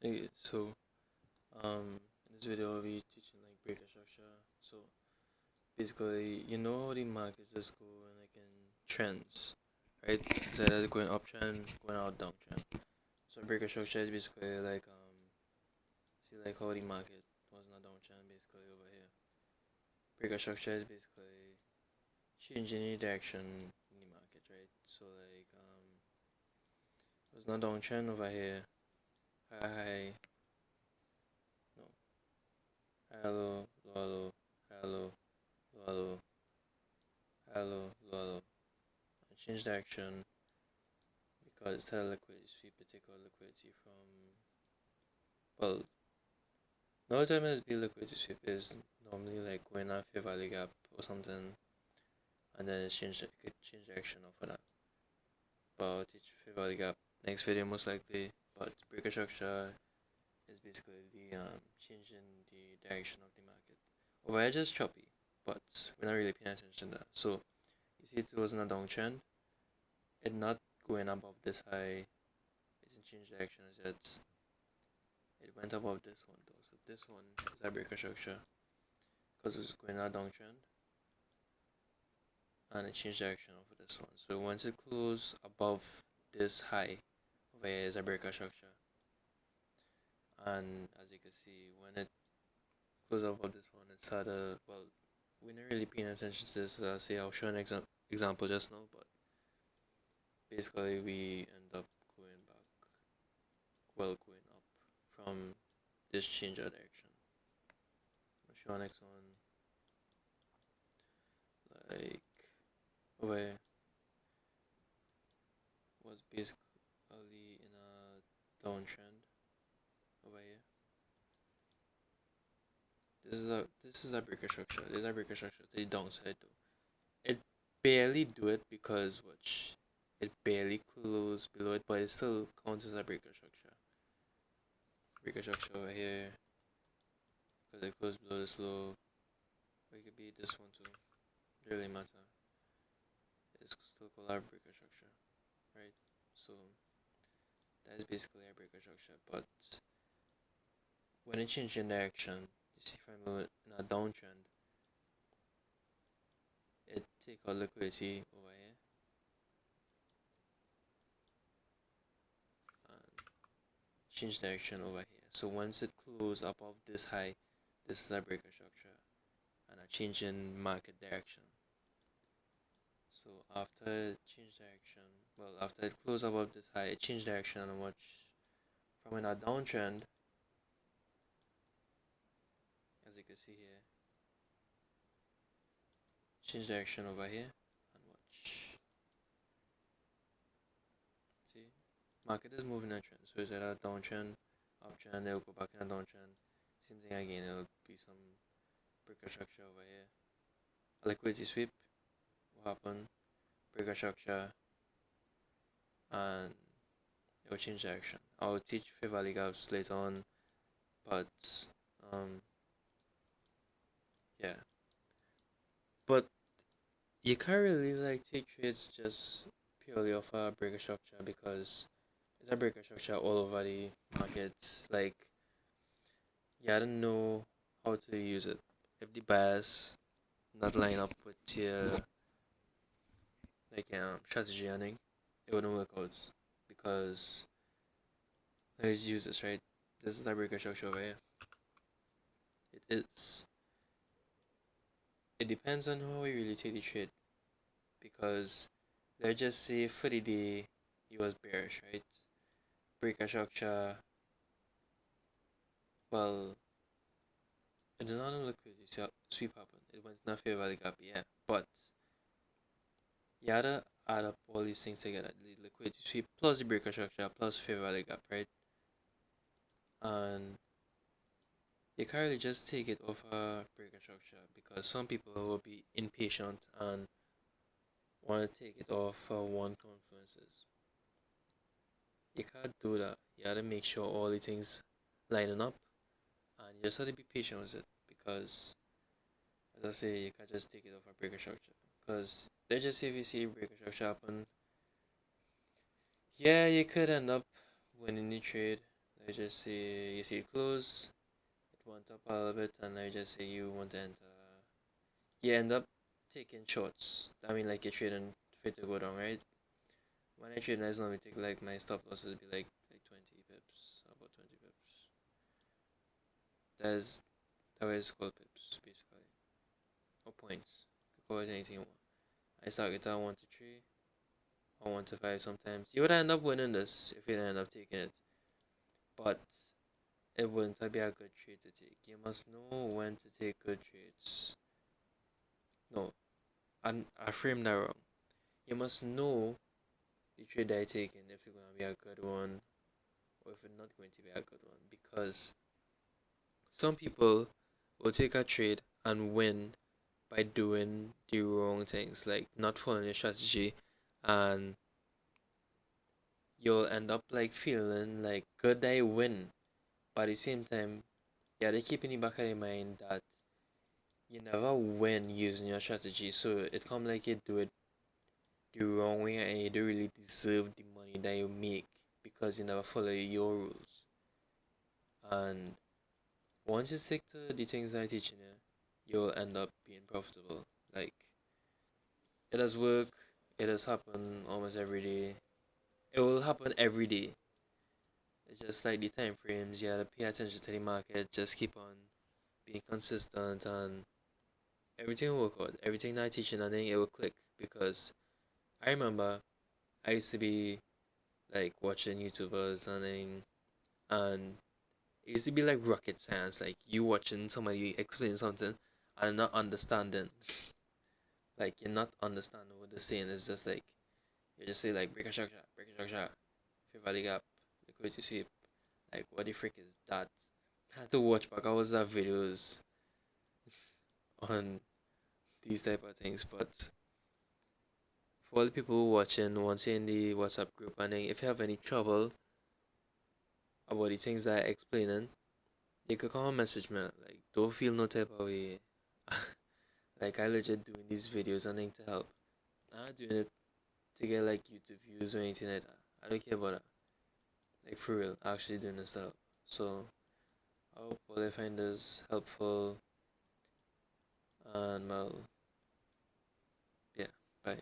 Okay, so in this video I'll be teaching like breaker structure. So basically, you know how the markets just go in like in trends, right? It's either going uptrend, going out downtrend. So breaker structure is basically like see like how the market was in a downtrend basically over here. Breaker structure is basically changing the direction in the market, right? So like it was not downtrend over here, high, no, high low, low low, high low, low low, high low, low low. And change direction because it's a liquidity sweep, it take out liquidity from, well, no time SB liquidity sweep is normally like going on fair value gap or something, and then it could change direction of that. But teach fair value gap next video most likely. But breaker structure is basically the changing the direction of the market. Over here just choppy, but we're not really paying attention to that. So you see it was in a downtrend, it not going above this high, it didn't change direction as yet. It went above this one though, so this one is a breaker structure because it's going a downtrend, and it changed direction over this one. So once it closes above this high over here is a breaker structure, and as you can see, when it closes above this one, it started, well, we're not really paying attention to this. See, I'll show an example just now, but basically we end up going back, well, going up from this change of direction. I'll show next one, like over here was basically in a downtrend over here. This is a breaker structure. This is a breaker structure to the downside though. It barely do it because watch, it barely closed below it, but it still counts as a breaker structure. Breaker structure over here because it closed below this low. Or it could be this one too. It really matter. It's still called a breaker structure, right? So that is basically a breaker structure, but when it changes in direction, you see if I'm in a downtrend, it take out liquidity over here and change direction over here. So once it close above this high, this is a breaker structure and a change in market direction. So after it change direction, well, after it close above this high, it change direction and watch from in a downtrend, as you can see here, change direction over here and watch. See, market is moving a trend, so it's at a downtrend, uptrend, it'll go back in a downtrend. Same thing again, it'll be some breaker structure over here. A liquidity sweep will happen, breaker structure, and it will change direction. I'll teach fair value gaps later on, but um yeah. But you can't really like take trades just purely off a breaker structure because it's a breaker structure all over the markets. Like you gotta know how to use it. If the bias not line up with your like strategy earning, it wouldn't work out because let's use this, right. This is a breaker structure over here. It is. It depends on how we really take the trade because let's just say for the day it was bearish, right? Breaker structure, well, it did not look liquidity sweep happen. It went in a fair value gap, yeah. But you gotta add up all these things together. The liquidity sweep plus the breaker structure plus fair value gap, right? And you can't really just take it off a breaker structure because some people will be impatient and want to take it off one confluences. You can't do that. You gotta make sure all the things lining up and you just have to be patient with it because as I say, you can't just take it off a breaker structure. Because let's just say if you see breaker structure happen, yeah, you could end up winning the trade. Let's just say you see it close, it went up a little bit, and let's just say you want to enter. You end up taking shorts. I mean, like you're trading fit to go down, right? When I trade, I normally take like my stop losses be like 20 pips, about 20 pips. That's that way it's called pips, basically. Or points. You can call it anything you want. I start it at 1 to 3 or 1 to 5 sometimes. You would end up winning this if you end up taking it. But it wouldn't be a good trade to take. You must know when to take good trades. No, I framed that wrong. You must know the trade that you're taking if it's gonna be a good one or if it's not going to be a good one. Because some people will take a trade and win by doing the wrong things, like not following your strategy, and you'll end up like feeling like good that you win, but at the same time, yeah, they keep in the back of your mind that you never win using your strategy, so it come like you do it the wrong way and you don't really deserve the money that you make because you never follow your rules. And once you stick to the things that I teach you, you'll end up being profitable. Like it does work, it does happen almost every day. It will happen every day. It's just like the time frames, you gotta pay attention to the market, just keep on being consistent and everything will work out. Everything that I teach you, I think it will click because I remember I used to be like watching YouTubers and it used to be like rocket science, like you watching somebody explain something and not understanding. Like you're not understanding what they're saying. It's just like you just say like break a shock shot, fair value gap, liquidity sweep. Like what the frick is that? I had to watch back. I was that videos on these type of things, but for all the people watching, once you're in the WhatsApp group, and then if you have any trouble about the things that I explaining, you could come and message me. Like, don't feel no type of way. Like, I legit doing these videos and thing to help. I'm not doing it to get like YouTube views or anything like that. I don't care about that. Like, for real, actually doing this to help. So, I hope all I find this helpful. And, well, yeah, bye.